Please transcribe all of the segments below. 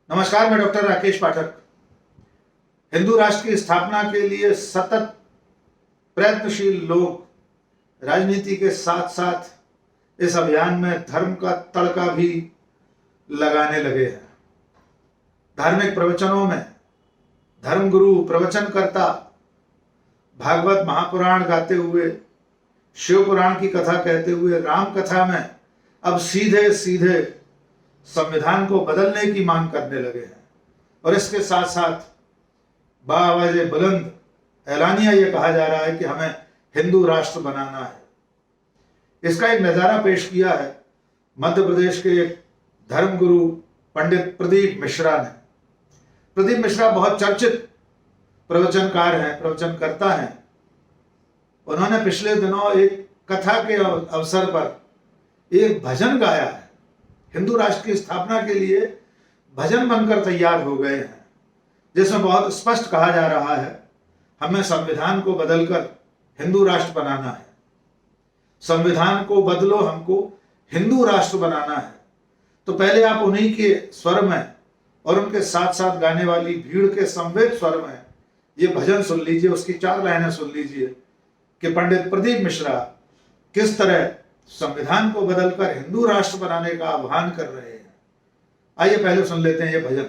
नमस्कार, मैं डॉक्टर राकेश पाठक। हिंदू राष्ट्र की स्थापना के लिए सतत प्रयत्नशील लोग राजनीति के साथ साथ इस अभियान में धर्म का तड़का भी लगाने लगे हैं। धार्मिक प्रवचनों में धर्मगुरु प्रवचनकर्ता भागवत महापुराण गाते हुए, शिव पुराण की कथा कहते हुए, राम कथा में अब सीधे सीधे संविधान को बदलने की मांग करने लगे हैं। और इसके साथ साथ बाआवाज़े बुलंद ऐलानिया ये कहा जा रहा है कि हमें हिंदू राष्ट्र बनाना है। इसका एक नज़ारा पेश किया है मध्य प्रदेश के एक धर्मगुरु पंडित प्रदीप मिश्रा ने। प्रदीप मिश्रा बहुत चर्चित प्रवचनकार हैं, प्रवचनकर्ता हैं। उन्होंने पिछले दिनों एक कथा के अवसर पर एक भजन गाया है। हिंदू राष्ट्र की स्थापना के लिए भजन बनकर तैयार हो गए हैं, जिसमें बहुत स्पष्ट कहा जा रहा है हमें संविधान को बदलकर हिंदू राष्ट्र बनाना है। संविधान को बदलो, हमको हिंदू राष्ट्र बनाना है। तो पहले आप उन्हीं के स्वर में और उनके साथ साथ गाने वाली भीड़ के संवेद स्वर में ये भजन सुन लीजिए। उसकी 4 लाइनें सुन लीजिए कि पंडित प्रदीप मिश्रा किस तरह संविधान को बदलकर हिंदू राष्ट्र बनाने का आह्वान कर रहे हैं। आइए पहले सुन लेते हैं ये भजन।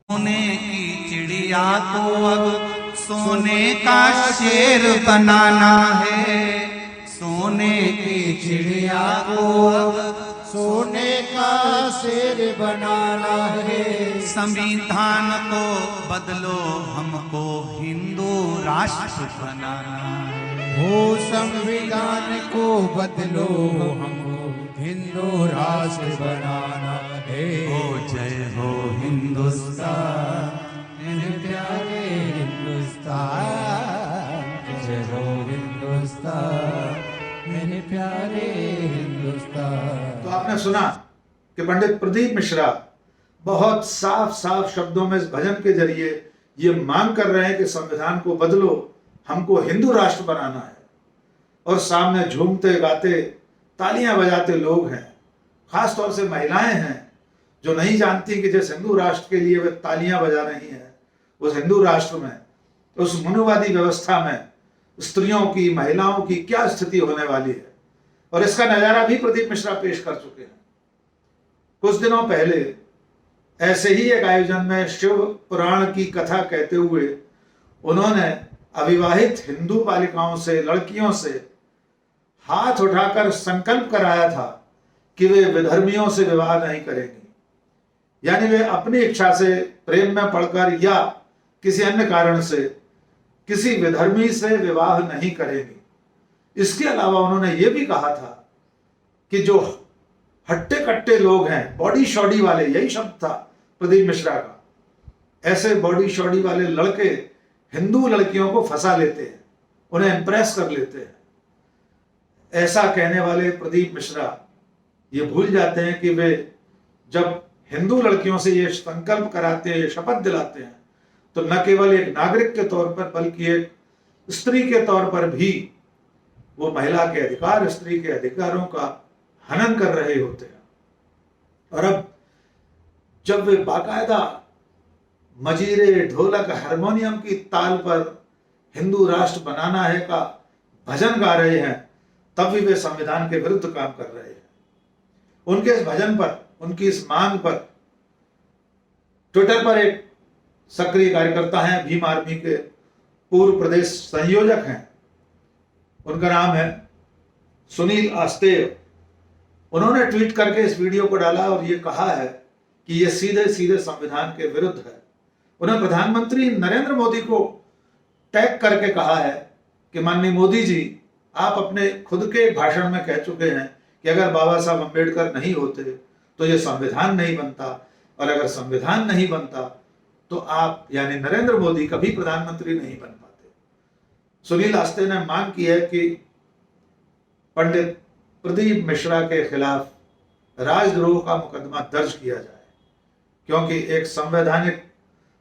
सोने की चिड़िया को अब सोने का शेर बनाना है। सोने की चिड़िया को अब सोने का शेर बनाना है। संविधान को बदलो, हमको हिंदू राष्ट्र बनाना है। हो संविधान को बदलो, हमको हिंदू राष्ट्र बनाना है। हो जय हो हिंदुस्तान, मेरे प्यारे हिंदुस्तान, जय हो हिंदुस्तान, मेरे प्यारे हिंदुस्तान। तो आपने सुना कि पंडित प्रदीप मिश्रा बहुत साफ साफ शब्दों में इस भजन के जरिए ये मांग कर रहे हैं कि संविधान को बदलो, हमको हिंदू राष्ट्र बनाना है। और सामने झूमते गाते तालियां बजाते लोग हैं, खास तौर से महिलाएं हैं जो नहीं जानती कि जिस हिंदू राष्ट्र के लिए वे तालियां बजा रही हैं, उस हिंदू राष्ट्र में, उस मनुवादी व्यवस्था में स्त्रियों की, महिलाओं की क्या स्थिति होने वाली है। और इसका नजारा भी प्रदीप मिश्रा पेश कर चुके हैं। कुछ दिनों पहले ऐसे ही एक आयोजन में शिव पुराण की कथा कहते हुए उन्होंने अविवाहित हिंदू बालिकाओं से, लड़कियों से हाथ उठाकर संकल्प कराया था कि वे विधर्मियों से विवाह नहीं करेंगी। यानी वे अपनी इच्छा से प्रेम में पड़कर या किसी अन्य कारण से किसी विधर्मी से विवाह नहीं करेंगी। इसके अलावा उन्होंने ये भी कहा था कि जो हट्टे कट्टे लोग हैं, बॉडी शॉडी वाले, यही शब्द था प्रदीप मिश्रा का, ऐसे बॉडी शॉडी वाले लड़के हिंदू लड़कियों को फंसा लेते हैं, उन्हें इंप्रेस कर लेते हैं। ऐसा कहने वाले प्रदीप मिश्रा ये भूल जाते हैं कि वे जब हिंदू लड़कियों से ये संकल्प कराते हैं, ये शपथ दिलाते हैं, तो न केवल एक नागरिक के तौर पर बल्कि एक स्त्री के तौर पर भी वो महिला के अधिकार, स्त्री के अधिकारों का हनन कर रहे होते हैं। और अब जब वे बाकायदा मजीरे, ढोलक, हारमोनियम की ताल पर हिंदू राष्ट्र बनाना है का भजन गा रहे हैं, तब भी वे संविधान के विरुद्ध काम कर रहे हैं। उनके इस भजन पर, उनकी इस मांग पर ट्विटर पर एक सक्रिय कार्यकर्ता हैं, भीम आर्मी के पूर्व प्रदेश संयोजक हैं, उनका नाम है सुनील आस्तेय। उन्होंने ट्वीट करके इस वीडियो को डाला और ये कहा है कि ये सीधे सीधे संविधान के विरुद्ध है। उन्होंने प्रधानमंत्री नरेंद्र मोदी को टैग करके कहा है कि माननीय मोदी जी, आप अपने खुद के भाषण में कह चुके हैं कि अगर बाबा साहब अम्बेडकर नहीं होते तो ये संविधान नहीं बनता, और अगर संविधान नहीं बनता तो आप यानी नरेंद्र मोदी कभी प्रधानमंत्री नहीं बन पाते। सुनील आस्ते ने मांग की है कि पंडित प्रदीप मिश्रा के खिलाफ राजद्रोह का मुकदमा दर्ज किया जाए, क्योंकि एक संवैधानिक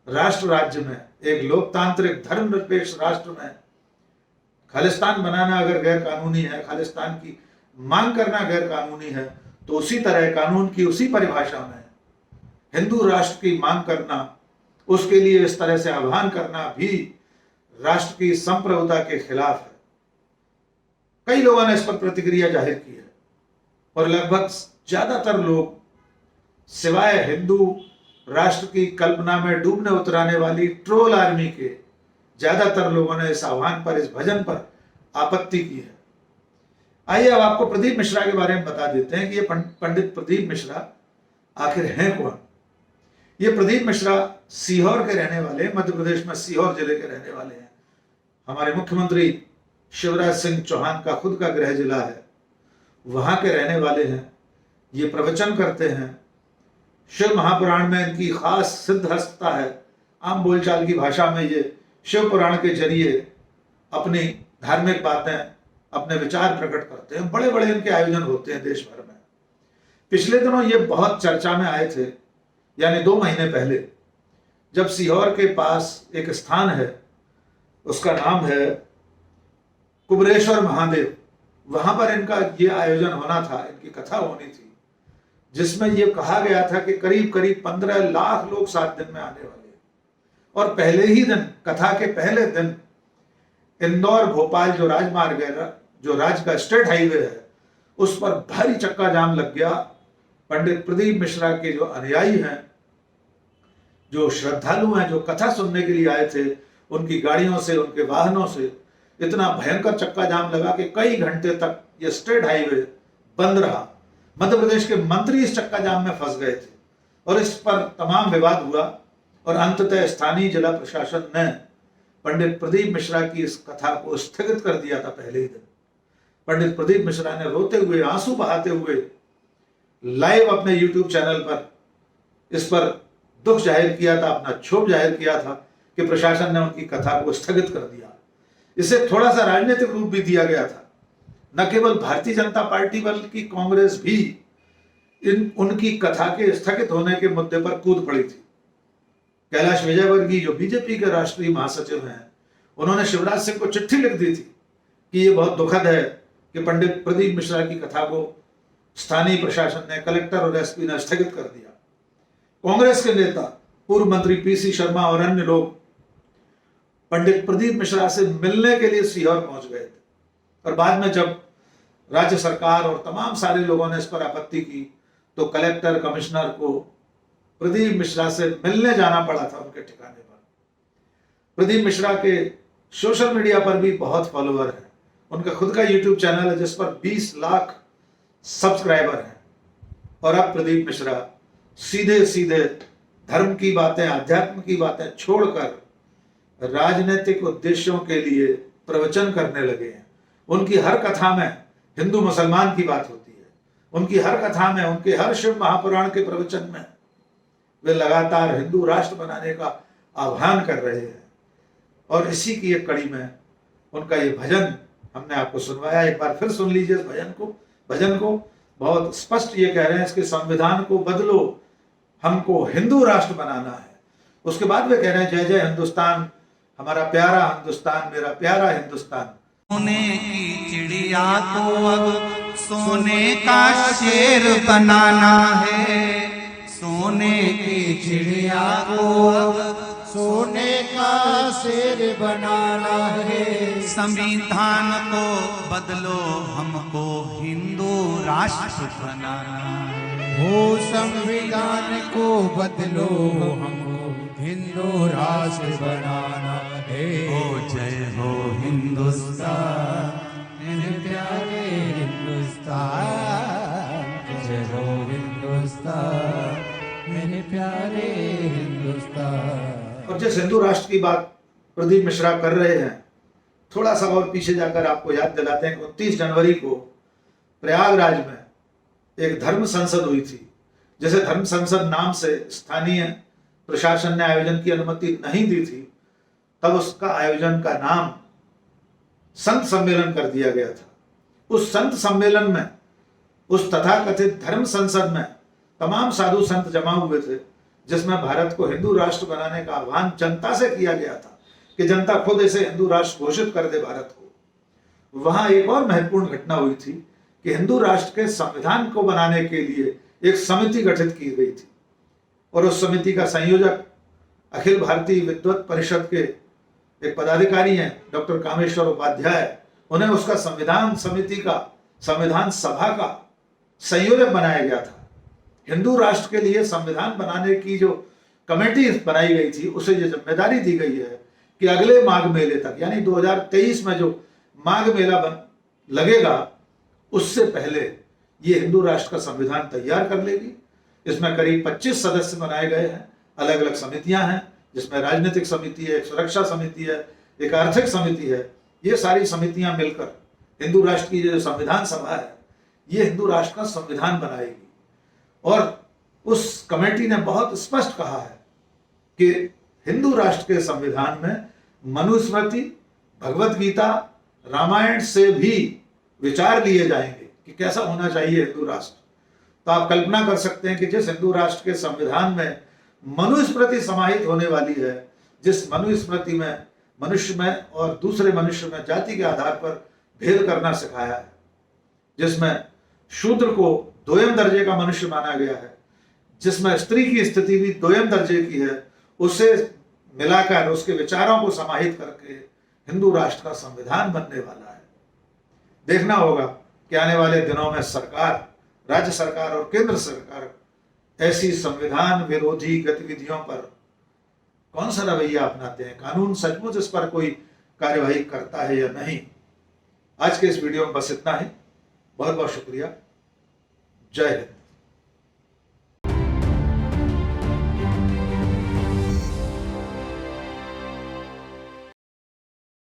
राष्ट्र राज्य में, एक लोकतांत्रिक धर्मनिरपेक्ष राष्ट्र में खालिस्तान बनाना अगर गैर कानूनी है, खालिस्तान की मांग करना गैर कानूनी है, तो उसी तरह कानून की उसी परिभाषा में हिंदू राष्ट्र की मांग करना, उसके लिए इस तरह से आह्वान करना भी राष्ट्र की संप्रभुता के खिलाफ है। कई लोगों ने इस पर प्रतिक्रिया जाहिर की है और लगभग ज्यादातर लोग सिवाय हिंदू राष्ट्र की कल्पना में डूबने उतराने वाली ट्रोल आर्मी के ज्यादातर लोगों ने इस आह्वान पर, इस भजन पर आपत्ति की है। आइए अब आपको प्रदीप मिश्रा के बारे में बता देते हैं कि ये पंडित प्रदीप मिश्रा आखिर हैं कौन। ये प्रदीप मिश्रा सीहोर के रहने वाले, मध्य प्रदेश में सीहोर जिले के रहने वाले हैं। हमारे मुख्यमंत्री शिवराज सिंह चौहान का खुद का गृह जिला है, वहां के रहने वाले हैं। ये प्रवचन करते हैं। शिव महापुराण में इनकी खास सिद्धहस्तता है। आम बोलचाल की भाषा में ये शिव पुराण के जरिए अपनी धार्मिक बातें, अपने विचार प्रकट करते हैं। बड़े बड़े इनके आयोजन होते हैं देश भर में। पिछले दिनों ये बहुत चर्चा में आए थे, यानी 2 महीने पहले, जब सीहोर के पास एक स्थान है, उसका नाम है कुबरेश्वर महादेव। वहां पर इनका ये आयोजन होना था, इनकी कथा होनी थी, जिसमें यह कहा गया था कि करीब करीब 15 लाख लोग 7 दिन में आने वाले। और पहले ही दिन, कथा के पहले दिन, इंदौर भोपाल जो राजमार्ग है, जो राज्य का स्टेट हाईवे है, उस पर भारी चक्का जाम लग गया। पंडित प्रदीप मिश्रा के जो अनुयायी हैं, जो श्रद्धालु हैं, जो कथा सुनने के लिए आए थे, उनकी गाड़ियों से, उनके वाहनों से इतना भयंकर चक्का जाम लगा कि कई घंटे तक यह स्टेट हाईवे बंद रहा। मध्य प्रदेश के मंत्री इस चक्का जाम में फंस गए थे और इस पर तमाम विवाद हुआ और अंततः स्थानीय जिला प्रशासन ने पंडित प्रदीप मिश्रा की इस कथा को स्थगित कर दिया था पहले ही दिन। पंडित प्रदीप मिश्रा ने रोते हुए, आंसू बहाते हुए लाइव अपने यूट्यूब चैनल पर इस पर दुख जाहिर किया था, अपना क्षोभ जाहिर किया था कि प्रशासन ने उनकी कथा को स्थगित कर दिया। इसे थोड़ा सा राजनीतिक रूप भी दिया गया था। न केवल भारतीय जनता पार्टी बल्कि कांग्रेस भी उनकी कथा के स्थगित होने के मुद्दे पर कूद पड़ी थी। कैलाश विजयवर्गीय जो बीजेपी के राष्ट्रीय महासचिव हैं, उन्होंने शिवराज सिंह को चिट्ठी लिख दी थी कि यह बहुत दुखद है कि पंडित प्रदीप मिश्रा की कथा को स्थानीय प्रशासन ने, कलेक्टर और एसपी ने स्थगित कर दिया। कांग्रेस के नेता, पूर्व मंत्री पीसी शर्मा और अन्य लोग पंडित प्रदीप मिश्रा से मिलने के लिए सीहोर पहुंच गए थे और बाद में जब राज्य सरकार और तमाम सारे लोगों ने इस पर आपत्ति की तो कलेक्टर, कमिश्नर को प्रदीप मिश्रा से मिलने जाना पड़ा था उनके ठिकाने पर। प्रदीप मिश्रा के सोशल मीडिया पर भी बहुत फॉलोअर हैं। उनका खुद का यूट्यूब चैनल है जिस पर 20 लाख सब्सक्राइबर हैं। और अब प्रदीप मिश्रा सीधे सीधे धर्म की बातें, अध्यात्म की बातें छोड़कर राजनीतिक उद्देश्यों के लिए प्रवचन करने लगे हैं। उनकी हर कथा में हिंदू मुसलमान की बात होती है। उनकी हर कथा में, उनके हर शिव महापुराण के प्रवचन में वे लगातार हिंदू राष्ट्र बनाने का आह्वान कर रहे हैं। और इसी की एक कड़ी में उनका ये भजन हमने आपको सुनवाया। एक बार फिर सुन लीजिए इस भजन को। बहुत स्पष्ट ये कह रहे हैं, इसके संविधान को बदलो, हमको हिंदू राष्ट्र बनाना है। उसके बाद वे कह रहे हैं, जय जय हिंदुस्तान, हमारा प्यारा हिंदुस्तान, मेरा प्यारा हिंदुस्तान। सोने की चिड़िया को अब सोने का शेर बनाना है। सोने की चिड़िया को अब सोने का शेर बनाना है। संविधान को बदलो, हमको हिंदू राष्ट्र बनाना है। वो संविधान को बदलो, हमको हिंदू राष्ट्र बनाना है। ओ जय हो हिंदुस्तान, मेरे प्यारे हिंदुस्तान, जय हो हिंदुस्तान, मेरे प्यारे हिंदुस्तान। और जिस हिंदू राष्ट्र की बात प्रदीप मिश्रा कर रहे हैं, थोड़ा सा और पीछे जाकर आपको याद दिलाते हैं कि 29 जनवरी को प्रयागराज में एक धर्म संसद हुई थी, जिसे धर्म संसद नाम से स्थानीय प्रशासन ने आयोजन की अनुमति नहीं दी थी। तब उसका आयोजन का नाम संत सम्मेलन कर दिया गया था। उस संत सम्मेलन में, उस तथाकथित धर्म संसद में तमाम साधु संत जमा हुए थे, जिसमें भारत को हिंदू राष्ट्र बनाने का आह्वान जनता से किया गया था कि जनता खुद इसे हिंदू राष्ट्र घोषित कर दे भारत को। वहां एक और महत्वपूर्ण घटना हुई थी कि हिंदू राष्ट्र के संविधान को बनाने के लिए एक समिति गठित की गई थी। और उस समिति का संयोजक अखिल भारतीय विद्वत परिषद के एक पदाधिकारी हैं डॉक्टर कामेश्वर उपाध्याय, उन्हें उसका संविधान समिति का, संविधान सभा का संयोजक बनाया गया था। हिंदू राष्ट्र के लिए संविधान बनाने की जो कमेटी बनाई गई थी, उसे ये जिम्मेदारी दी गई है कि अगले माघ मेले तक, यानी 2023 में जो माघ मेला लगेगा, उससे पहले ये हिंदू राष्ट्र का संविधान तैयार कर लेगी। इसमें करीब 25 सदस्य बनाए गए हैं, अलग अलग समितियां हैं, जिसमें राजनीतिक समिति है, एक सुरक्षा समिति है, एक आर्थिक समिति है। ये सारी समितियां मिलकर हिंदू राष्ट्र की जो संविधान सभा है, ये हिंदू राष्ट्र का संविधान बनाएगी। और उस कमेटी ने बहुत स्पष्ट कहा है कि हिंदू राष्ट्र के संविधान में मनुस्मृति, भगवत गीता, रामायण से भी विचार लिए जाएंगे कि कैसा होना चाहिए हिंदू राष्ट्र। तो आप कल्पना कर सकते हैं कि जिस हिंदू राष्ट्र के संविधान में मनुस्मृति समाहित होने वाली है, जिस मनुस्मृति में मनुष्य में और दूसरे मनुष्य में जाति के आधार पर भेद करना सिखाया है, जिसमें शूद्र को दोयम दर्जे का मनुष्य माना गया है, जिसमें स्त्री की स्थिति भी दोयम दर्जे की है, उसे मिलाकर उसके विचारों को समाहित करके हिंदू राष्ट्र का संविधान बनने वाला है। देखना होगा कि आने वाले दिनों में सरकार, राज्य सरकार और केंद्र सरकार ऐसी संविधान विरोधी गतिविधियों पर कौन सा रवैया अपनाते हैं, कानून सचमुच इस पर कोई कार्यवाही करता है या नहीं। आज के इस वीडियो में बस इतना ही। बहुत बहुत शुक्रिया। जय हिंद।